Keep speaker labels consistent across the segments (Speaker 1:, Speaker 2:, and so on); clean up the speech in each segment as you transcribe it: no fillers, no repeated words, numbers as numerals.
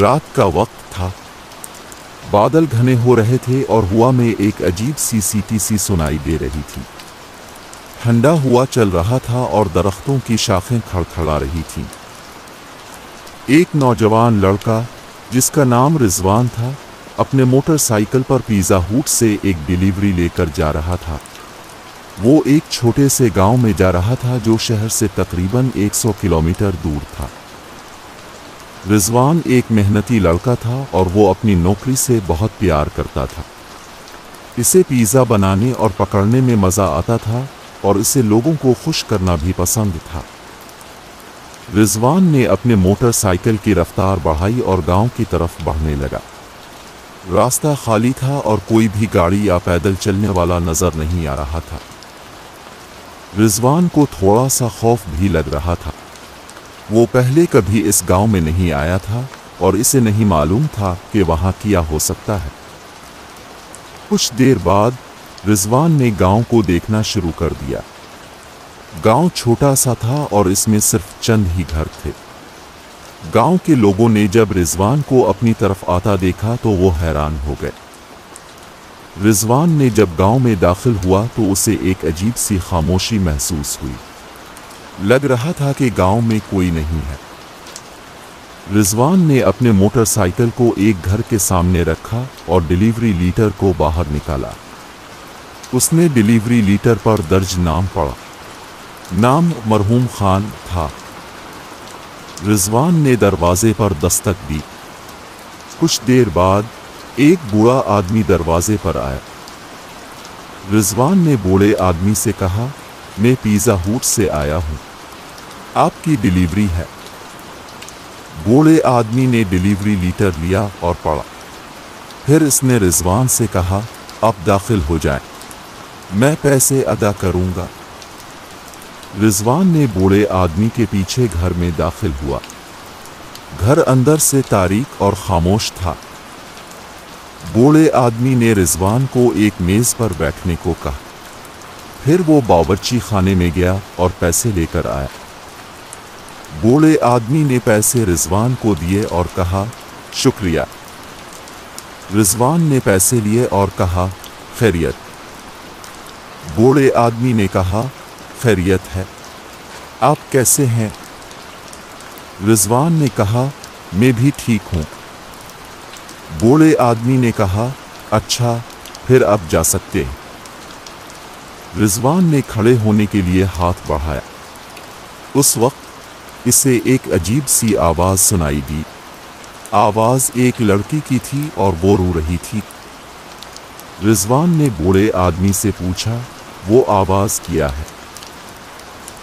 Speaker 1: रात का वक्त था। बादल घने हो रहे थे और हवा में एक अजीब सी सीटी सी सुनाई दे रही थी। ठंडा हुआ चल रहा था और दरख्तों की शाखें खड़खड़ा रही थीं। एक नौजवान लड़का जिसका नाम रिजवान था अपने मोटरसाइकिल पर पिज़्ज़ा हट से एक डिलीवरी लेकर जा रहा था। वो एक छोटे से गांव में जा रहा था जो शहर से तकरीबन 100 किलोमीटर दूर था। रिजवान एक मेहनती लड़का था और वो अपनी नौकरी से बहुत प्यार करता था। इसे पिज़्ज़ा बनाने और पकड़ने में मज़ा आता था और इसे लोगों को खुश करना भी पसंद था। रिजवान ने अपने मोटरसाइकिल की रफ्तार बढ़ाई और गांव की तरफ बढ़ने लगा। रास्ता खाली था और कोई भी गाड़ी या पैदल चलने वाला नजर नहीं आ रहा था। रिजवान को थोड़ा सा खौफ भी लग रहा था। वो पहले कभी इस गांव में नहीं आया था और इसे नहीं मालूम था कि वहां क्या हो सकता है। कुछ देर बाद रिजवान ने गांव को देखना शुरू कर दिया। गांव छोटा सा था और इसमें सिर्फ चंद ही घर थे। गांव के लोगों ने जब रिजवान को अपनी तरफ आता देखा तो वो हैरान हो गए। रिजवान ने जब गांव में दाखिल हुआ तो उसे एक अजीब सी खामोशी महसूस हुई। लग रहा था कि गांव में कोई नहीं है। रिजवान ने अपने मोटरसाइकिल को एक घर के सामने रखा और डिलीवरी लीटर को बाहर निकाला। उसने डिलीवरी लीटर पर दर्ज नाम पढ़ा। नाम मरहूम खान था। रिजवान ने दरवाजे पर दस्तक दी। कुछ देर बाद एक बूढ़ा आदमी दरवाजे पर आया। रिजवान ने बूढ़े आदमी से कहा, मैं पिज़्ज़ा हट से आया हूं, आपकी डिलीवरी है। बूढ़े आदमी ने डिलीवरी लीटर लिया और पढ़ा। फिर इसने रिजवान से कहा, आप दाखिल हो जाएं, मैं पैसे अदा करूंगा। रिजवान ने बूढ़े आदमी के पीछे घर में दाखिल हुआ। घर अंदर से तारीक और खामोश था। बूढ़े आदमी ने रिजवान को एक मेज पर बैठने को कहा। फिर वो बावर्ची खाने में गया और पैसे लेकर आया। बूढ़े आदमी ने पैसे रिजवान को दिए और कहा, शुक्रिया। रिजवान ने पैसे लिए और कहा, खैरियत। बूढ़े आदमी ने कहा, खैरियत है, आप कैसे हैं? रिजवान ने कहा, मैं भी ठीक हूं। बूढ़े आदमी ने कहा, अच्छा, फिर अब जा सकते हैं। रिजवान ने खड़े होने के लिए हाथ बढ़ाया। उस वक्त इसे एक अजीब सी आवाज सुनाई दी। आवाज एक लड़की की थी और वो रो रही थी। रिजवान ने बूढ़े आदमी से पूछा, वो आवाज क्या है?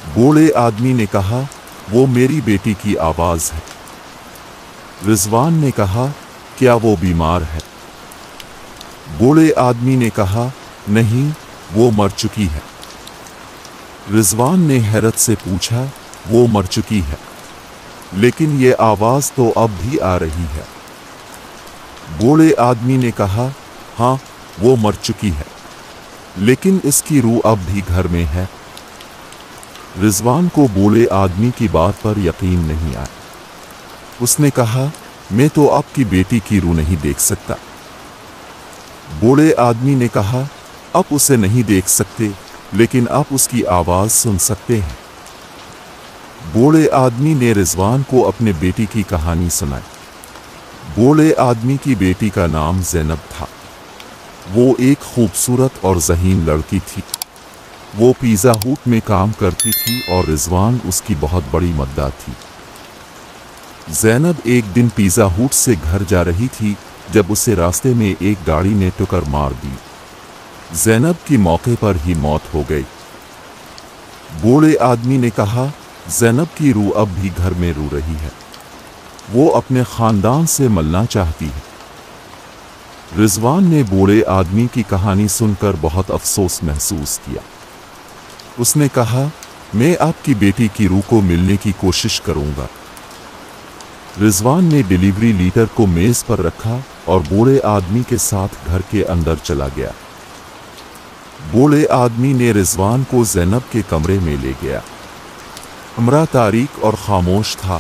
Speaker 1: बूढ़े आदमी ने कहा, वो मेरी बेटी की आवाज है। रिजवान ने कहा, क्या वो बीमार है? बूढ़े आदमी ने कहा, नहीं, वो मर चुकी है। रिजवान ने हैरत से पूछा, वो मर चुकी है, लेकिन ये आवाज तो अब भी आ रही है। बूढ़े आदमी ने कहा, हाँ, वो मर चुकी है, लेकिन इसकी रूह अब भी घर में है। रिजवान को बूढ़े आदमी की बात पर यकीन नहीं आया। उसने कहा, मैं तो आपकी बेटी की रूह नहीं देख सकता। बूढ़े आदमी ने कहा, आप उसे नहीं देख सकते, लेकिन आप उसकी आवाज सुन सकते हैं। बूढ़े आदमी ने रिजवान को अपने बेटी की कहानी सुनाई। बूढ़े आदमी की बेटी का नाम ज़ैनब था। वो एक खूबसूरत और ज़हीन लड़की थी। वो पिज़्ज़ा हट में काम करती थी और रिजवान उसकी बहुत बड़ी मदद थी। ज़ैनब एक दिन पिज़्ज़ा हट से घर जा रही थी जब उसे रास्ते में एक गाड़ी ने टक्कर मार दी। ज़ैनब की मौके पर ही मौत हो गई। बूढ़े आदमी ने कहा, ज़ैनब की रूह अब भी घर में रो रही है, वो अपने ख़ानदान से मिलना चाहती है। रिजवान ने बूढ़े आदमी की कहानी सुनकर बहुत अफसोस महसूस किया। उसने कहा, मैं आपकी बेटी की रूह को मिलने की कोशिश करूंगा। रिजवान ने डिलीवरी लीटर को मेज पर रखा और बूढ़े आदमी के साथ घर के अंदर चला गया। बूढ़े आदमी ने रिजवान को ज़ैनब के कमरे में ले गया। कमरा तारीक और खामोश था।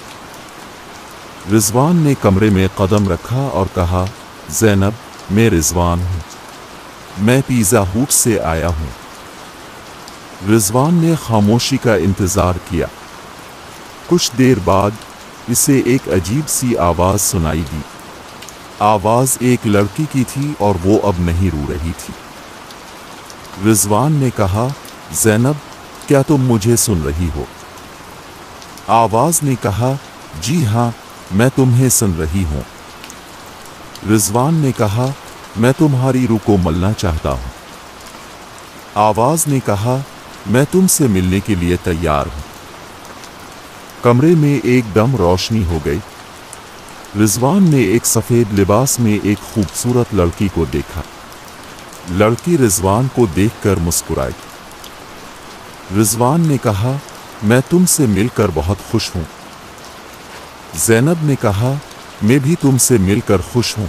Speaker 1: رضوان نے کمرے میں قدم رکھا اور کہا، زینب، میں رضوان ہوں، میں پیزا ہٹ سے آیا ہوں۔ رضوان نے خاموشی کا انتظار کیا۔ کچھ دیر بعد اسے ایک عجیب سی آواز سنائی دی۔ آواز ایک لڑکی کی تھی اور وہ اب نہیں رو رہی تھی۔ رضوان نے کہا، زینب، کیا تم مجھے سن رہی ہو؟ آواز نے کہا، جی ہاں، میں تمہیں سن رہی ہوں۔ رضوان نے کہا، میں تمہاری روح کو ملنا چاہتا ہوں۔ آواز نے کہا، میں تم سے ملنے کے لیے تیار ہوں۔ کمرے میں ایک دم روشنی ہو گئی۔ رضوان نے ایک سفید لباس میں ایک خوبصورت لڑکی کو دیکھا۔ لڑکی رضوان کو دیکھ کر مسکرائی۔ رضوان نے کہا، میں تم سے مل کر بہت خوش ہوں۔ زینب نے کہا، میں بھی تم سے مل کر خوش ہوں۔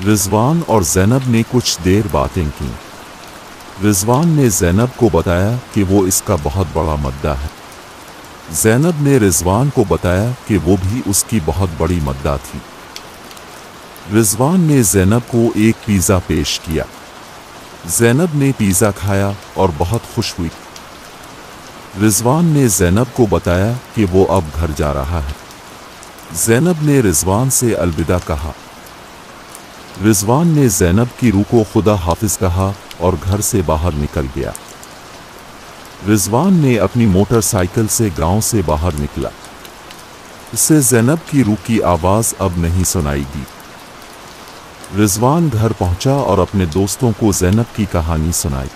Speaker 1: رضوان اور زینب نے کچھ دیر باتیں کیں۔ رضوان نے زینب کو بتایا کہ وہ اس کا بہت بڑا مداح ہے۔ زینب نے رضوان کو بتایا کہ وہ بھی اس کی بہت بڑی مداح تھی۔ رضوان نے زینب کو ایک پیزا پیش کیا۔ زینب نے پیزا کھایا اور بہت خوش ہوئی۔ رضوان نے زینب کو بتایا کہ وہ اب گھر جا رہا ہے۔ زینب نے رضوان سے الوداع کہا۔ رضوان نے زینب کی روح کو خدا حافظ کہا اور گھر سے باہر نکل گیا۔ رضوان نے اپنی موٹر سائیکل سے گاؤں سے باہر نکلا۔ اسے زینب کی روح کی آواز اب نہیں سنائی دی۔ رضوان گھر پہنچا اور اپنے دوستوں کو زینب کی کہانی سنائی۔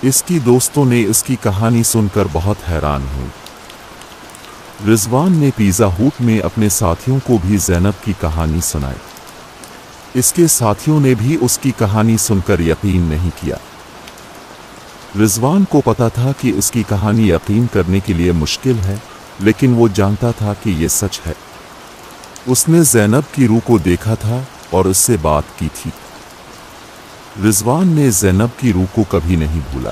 Speaker 1: اس کی دوستوں نے اس کی کہانی سن کر بہت حیران ہوئے۔ رضوان نے پیزا ہٹ میں اپنے ساتھیوں کو بھی زینب کی کہانی سنائی۔ اس کے ساتھیوں نے بھی اس کی کہانی سن کر یقین نہیں کیا۔ رضوان کو پتا تھا کہ اس کی کہانی یقین کرنے کے لیے مشکل ہے، لیکن وہ جانتا تھا کہ یہ سچ ہے۔ اس نے زینب کی روح کو دیکھا تھا اور اس سے بات کی تھی۔ رضوان نے زینب کی روح کو کبھی نہیں بھولا۔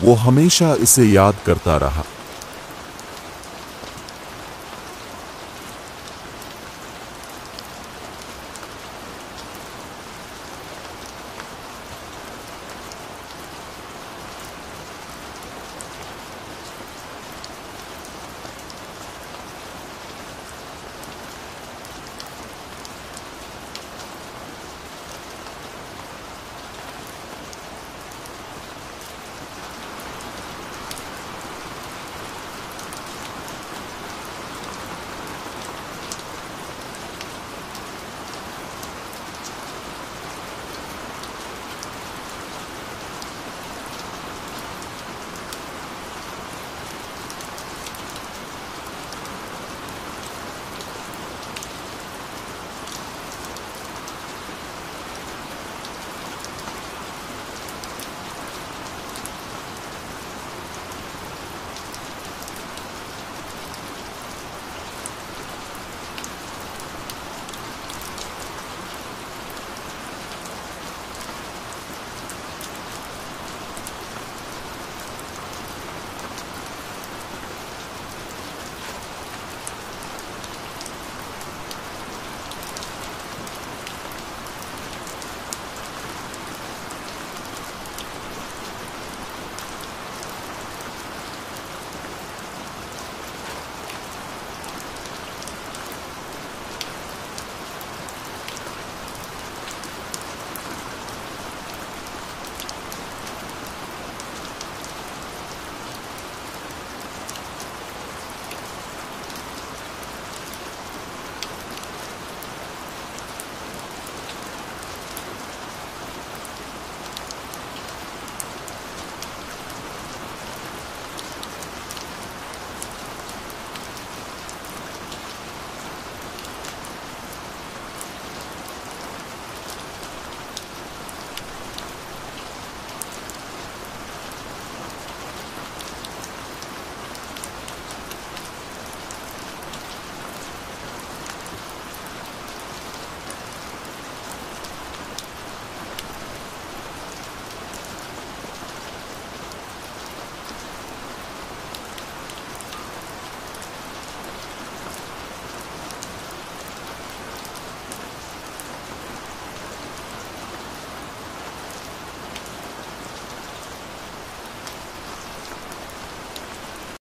Speaker 1: وہ ہمیشہ اسے یاد کرتا رہا۔